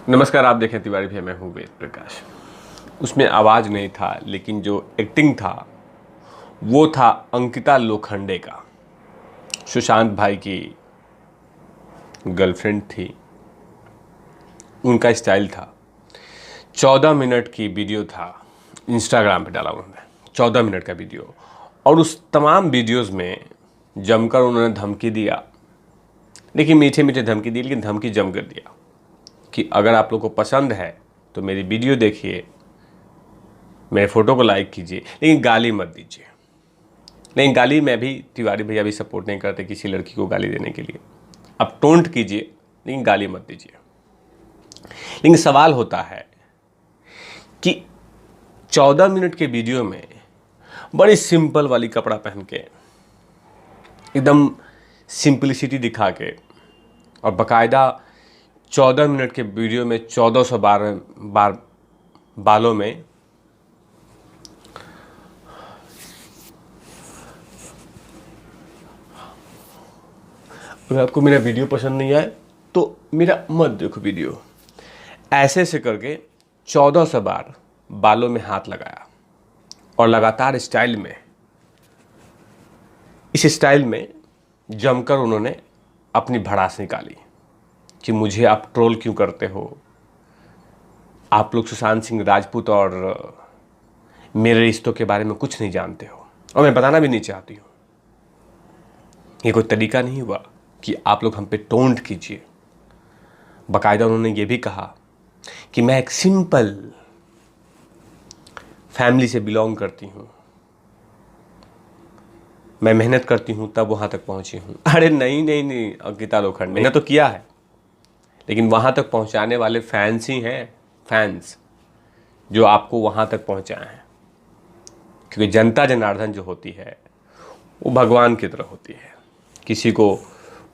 नमस्कार, आप देखें तिवारी भैया, मैं हूँ वेद प्रकाश। उसमें आवाज़ नहीं था, लेकिन जो एक्टिंग था वो था अंकिता लोखंडे का। सुशांत भाई की गर्लफ्रेंड थी, उनका स्टाइल था। 14 मिनट की वीडियो था, इंस्टाग्राम पे डाला उन्होंने 14 मिनट का वीडियो। और उस तमाम वीडियोस में जमकर उन्होंने धमकी दिया। देखिए, मीठे मीठे धमकी दी, लेकिन धमकी जम कर दिया कि अगर आप लोग को पसंद है तो मेरी वीडियो देखिए, मेरे फोटो को लाइक कीजिए, लेकिन गाली मत दीजिए। लेकिन गाली मैं भी, तिवारी भैया भी सपोर्ट नहीं करते किसी लड़की को गाली देने के लिए। आप टोंट कीजिए, लेकिन गाली मत दीजिए। लेकिन सवाल होता है कि 14 मिनट के वीडियो में बड़ी सिंपल वाली कपड़ा पहन के, एकदम सिंपलिसिटी दिखा के, और बकायदा 14 मिनट के वीडियो में 1400 बार बालों में अगर आपको मेरा वीडियो पसंद नहीं आए तो मेरा मत देखो वीडियो, ऐसे से करके 1400 बार बालों में हाथ लगाया। और लगातार इस स्टाइल में जमकर उन्होंने अपनी भड़ास निकाली कि मुझे आप ट्रोल क्यों करते हो, आप लोग सुशांत सिंह राजपूत और मेरे रिश्तों के बारे में कुछ नहीं जानते हो, और मैं बताना भी नहीं चाहती हूँ। ये कोई तरीका नहीं हुआ कि आप लोग हम पे टोंट कीजिए। बाकायदा उन्होंने ये भी कहा कि मैं एक सिंपल फैमिली से बिलोंग करती हूँ, मैं मेहनत करती हूँ तब वहाँ तक पहुँची हूँ। अरे नहीं नहीं नहीं अंकिता लोखंडे, मैंने तो किया है, लेकिन वहाँ तक पहुँचाने वाले फैंस ही हैं, फैंस जो आपको वहाँ तक पहुँचाए हैं। क्योंकि जनता जनार्दन जो होती है वो भगवान की तरह होती है, किसी को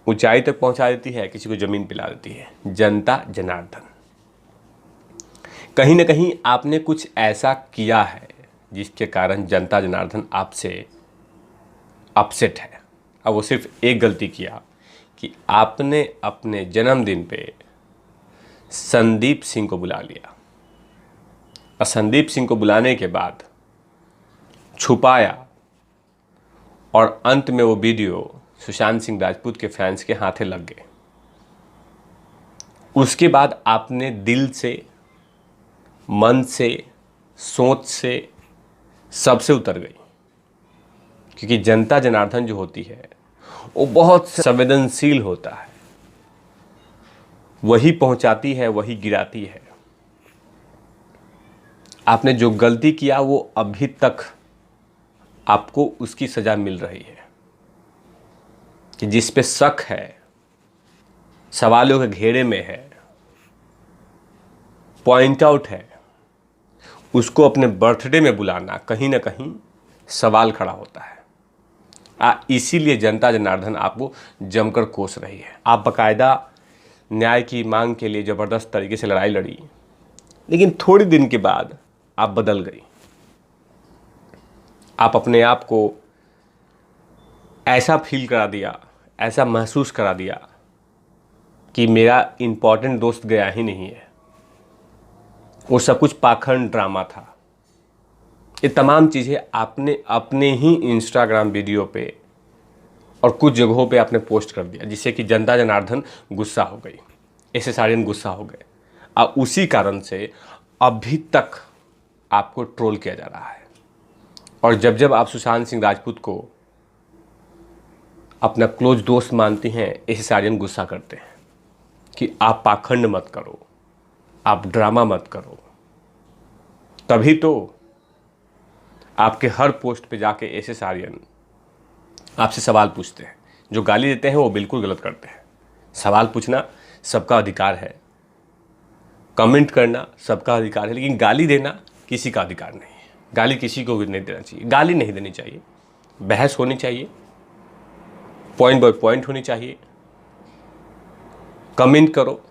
ऊंचाई तक पहुँचा देती है, किसी को ज़मीन पिला देती है। जनता जनार्दन, कहीं ना कहीं आपने कुछ ऐसा किया है जिसके कारण जनता जनार्दन आपसे अपसेट है। अब वो सिर्फ एक गलती किया कि आपने अपने जन्मदिन पे संदीप सिंह को बुला लिया, और संदीप सिंह को बुलाने के बाद छुपाया, और अंत में वो वीडियो सुशांत सिंह राजपूत के फैंस के हाथे लग गए। उसके बाद आपने दिल से, मन से, सोच से, सबसे उतर गई। क्योंकि जनता जनार्दन जो होती है वो बहुत संवेदनशील होता है, वही पहुंचाती है, वही गिराती है। आपने जो गलती किया वो अभी तक आपको उसकी सजा मिल रही है। कि जिस पे शक है, सवालों के घेरे में है, पॉइंट आउट है, उसको अपने बर्थडे में बुलाना कहीं ना कहीं सवाल खड़ा होता है। इसीलिए जनता जनार्दन आपको जमकर कोस रही है। आप बाकायदा न्याय की मांग के लिए ज़बरदस्त तरीके से लड़ाई लड़ी, लेकिन थोड़ी दिन के बाद आप बदल गई। आप अपने आप को ऐसा फील करा दिया, ऐसा महसूस करा दिया कि मेरा इम्पॉर्टेंट दोस्त गया ही नहीं है, वो सब कुछ पाखंड ड्रामा था। ये तमाम चीज़ें आपने अपने ही इंस्टाग्राम वीडियो पे और कुछ जगहों पे आपने पोस्ट कर दिया, जिससे कि जनता जनार्दन गुस्सा हो गई, एसएसआरएन गुस्सा हो गए। और उसी कारण से अभी तक आपको ट्रोल किया जा रहा है। और जब जब आप सुशांत सिंह राजपूत को अपना क्लोज दोस्त मानती हैं, एसएसआरएन गुस्सा करते हैं कि आप पाखंड मत करो, आप ड्रामा मत करो। तभी तो आपके हर पोस्ट पे जाके एसएसआरएन आपसे सवाल पूछते हैं। जो गाली देते हैं वो बिल्कुल गलत करते हैं। सवाल पूछना सबका अधिकार है, कमेंट करना सबका अधिकार है, लेकिन गाली देना किसी का अधिकार नहीं है। गाली किसी को भी नहीं देना चाहिए, गाली नहीं देनी चाहिए। बहस होनी चाहिए, पॉइंट बाय पॉइंट होनी चाहिए। कमेंट करो,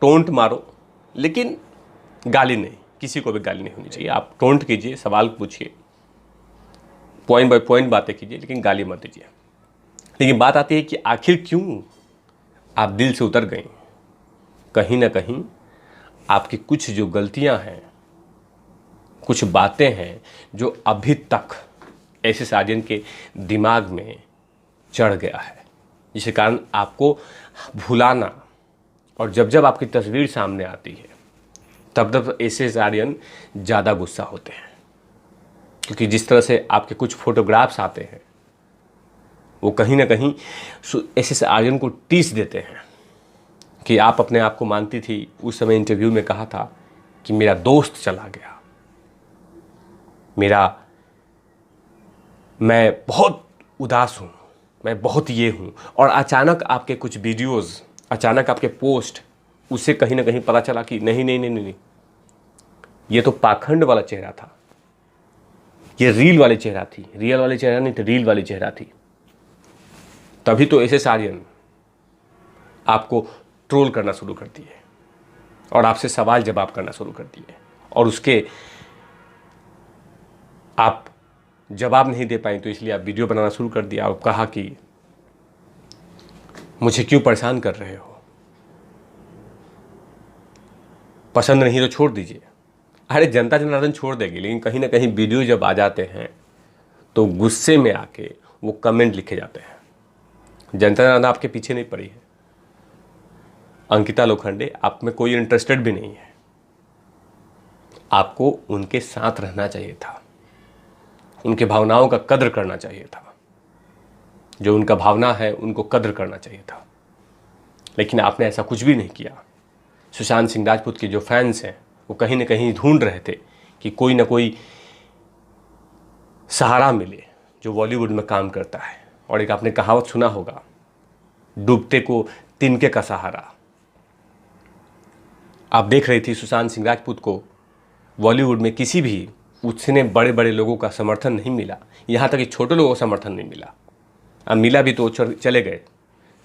टोंट मारो, लेकिन गाली नहीं, किसी को भी गाली नहीं होनी चाहिए। आप टोंट कीजिए, सवाल पूछिए, पॉइंट बाय पॉइंट बातें कीजिए, लेकिन गाली मत दीजिए। लेकिन बात आती है कि आखिर क्यों आप दिल से उतर गई। कहीं ना कहीं आपकी कुछ जो गलतियां हैं, कुछ बातें हैं जो अभी तक एस आर्यन के दिमाग में चढ़ गया है, जिसके कारण आपको भुलाना, और जब जब आपकी तस्वीर सामने आती है तब तब एस आर्यन ज़्यादा गुस्सा होते हैं। क्योंकि जिस तरह से आपके कुछ फोटोग्राफ्स आते हैं वो कहीं ना कहीं एस आर्यन को टीस देते हैं कि आप अपने आप को मानती थी, उस समय इंटरव्यू में कहा था कि मेरा दोस्त चला गया, मैं बहुत उदास हूँ, मैं बहुत ये हूँ, और अचानक आपके कुछ वीडियोस, अचानक आपके पोस्ट, उससे कहीं ना कहीं पता चला कि नहीं नहीं नहीं नहीं, ये तो पाखंड वाला चेहरा था, ये रील वाली चेहरा थी, रियल वाली चेहरा नहीं थी, रील वाली चेहरा थी। तभी तो एस आर्यन आपको ट्रोल करना शुरू करती है और आपसे सवाल जवाब करना शुरू करती है, और उसके आप जवाब नहीं दे पाई तो इसलिए आप वीडियो बनाना शुरू कर दिया और कहा कि मुझे क्यों परेशान कर रहे हो, पसंद नहीं तो छोड़ दीजिए। अरे जनता जनार्दन छोड़ देगी, लेकिन कहीं ना कहीं वीडियो जब आ जाते हैं तो गुस्से में आके वो कमेंट लिखे जाते हैं। जनता जनार्दन आपके पीछे नहीं पड़ी है, अंकिता लोखंडे आप में कोई इंटरेस्टेड भी नहीं है, आपको उनके साथ रहना चाहिए था, उनके भावनाओं का कद्र करना चाहिए था, जो उनका भावना है उनको कद्र करना चाहिए था, लेकिन आपने ऐसा कुछ भी नहीं किया। सुशांत सिंह राजपूत के जो फैंस हैं वो कहीं ना कहीं ढूंढ रहे थे कि कोई ना कोई सहारा मिले जो बॉलीवुड में काम करता है, और एक आपने कहावत सुना होगा, डूबते को तिनके का सहारा। आप देख रही थी सुशांत सिंह राजपूत को बॉलीवुड में किसी भी उसने बड़े बड़े लोगों का समर्थन नहीं मिला, यहाँ तक कि छोटे लोगों का समर्थन नहीं मिला। अब मिला भी तो चले गए,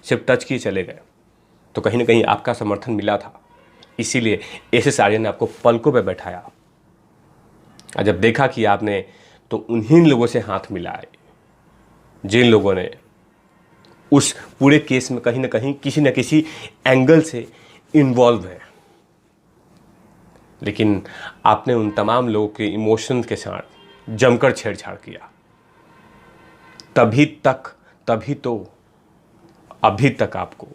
सिर्फ टच किए चले गए, तो कहीं ना कहीं आपका समर्थन मिला था, इसीलिए एस आर्यन ने आपको पलकों पे बैठाया। और जब देखा कि आपने तो उन्हीं लोगों से हाथ मिलाए जिन लोगों ने उस पूरे केस में कहीं ना कहीं किसी न किसी एंगल से इन्वॉल्व है, लेकिन आपने उन तमाम लोगों के इमोशंस के साथ जमकर छेड़छाड़ किया। तभी तो अभी तक आपको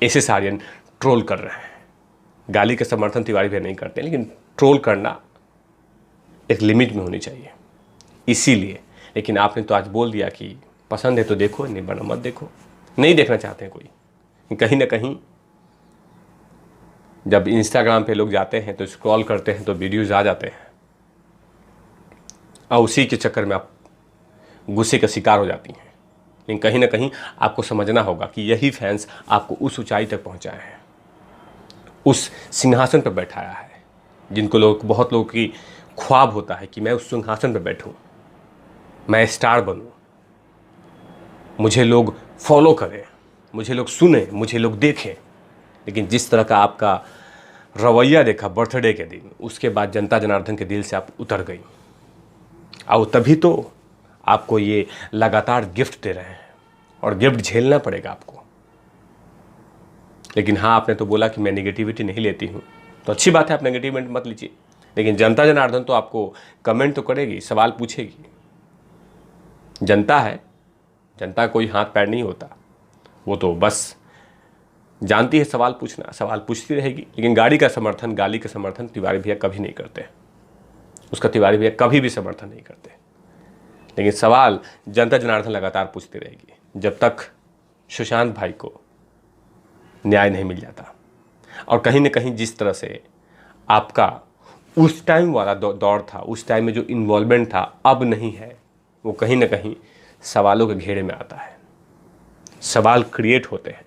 एस आर्यन ट्रोल कर रहे हैं। गाली का समर्थन तिवारी भैया नहीं करते, लेकिन ट्रोल करना एक लिमिट में होनी चाहिए, इसीलिए। लेकिन आपने तो आज बोल दिया कि पसंद है तो देखो, नहीं बना मत देखो, नहीं देखना चाहते हैं कोई। कहीं ना कहीं जब इंस्टाग्राम पे लोग जाते हैं तो स्क्रॉल करते हैं तो वीडियोज़ आ जाते हैं, और उसी के चक्कर में आप गुस्से का शिकार हो जाती हैं। लेकिन कहीं ना कहीं आपको समझना होगा कि यही फैंस आपको उस ऊंचाई तक पहुंचाए हैं, उस सिंहासन पर बैठाया है, जिनको बहुत लोगों की ख्वाब होता है कि मैं उस सिंहासन पर बैठूं, मैं स्टार बनूं, मुझे लोग फॉलो करें, मुझे लोग सुने, मुझे लोग देखें। लेकिन जिस तरह का आपका रवैया देखा बर्थडे के दिन, उसके बाद जनता जनार्दन के दिल से आप उतर गई, और तभी तो आपको ये लगातार गिफ्ट दे रहे हैं, और गिफ्ट झेलना पड़ेगा आपको। लेकिन हाँ, आपने तो बोला कि मैं नेगेटिविटी नहीं लेती हूँ, तो अच्छी बात है, आप नेगेटिविटी मत लीजिए, लेकिन जनता जनार्दन तो आपको कमेंट तो करेगी, सवाल पूछेगी। जनता है, जनता कोई हाथ पैर नहीं होता, वो तो बस जानती है सवाल पूछना, सवाल पूछती रहेगी। लेकिन गाली का समर्थन तिवारी भैया कभी नहीं करते, उसका तिवारी भैया कभी भी समर्थन नहीं करते। लेकिन सवाल जनता जनार्दन लगातार पूछती रहेगी जब तक सुशांत भाई को न्याय नहीं मिल जाता। और कहीं ना कहीं जिस तरह से आपका उस टाइम वाला दौर था, उस टाइम में जो इन्वॉल्वमेंट था, अब नहीं है, वो कहीं ना कहीं सवालों के घेरे में आता है। सवाल क्रिएट होते हैं,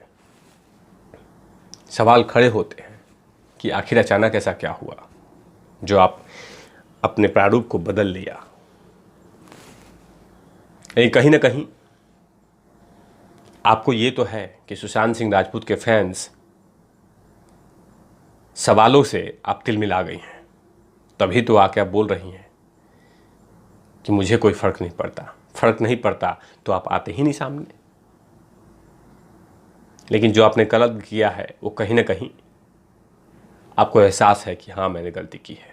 सवाल खड़े होते हैं कि आखिर अचानक ऐसा क्या हुआ जो आप अपने प्रारूप को बदल लिया। लेकिन कहीं ना कहीं आपको ये तो है कि सुशांत सिंह राजपूत के फैंस सवालों से आप तिलमिला गई हैं, तभी तो आके आप बोल रही हैं कि मुझे कोई फ़र्क नहीं पड़ता। फ़र्क नहीं पड़ता तो आप आते ही नहीं सामने। लेकिन जो आपने गलत किया है वो कहीं ना कहीं आपको एहसास है कि हाँ मैंने गलती की है।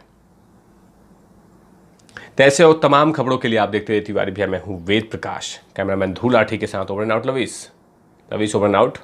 तो ऐसे और तमाम खबरों के लिए आप देखते रहिए तिवारी भैया। मैं हूँ वेद प्रकाश, कैमरामैन धूल लाठी के साथ। ओवर एंड आउट लवीस, लवीस ओवर एंड आउट।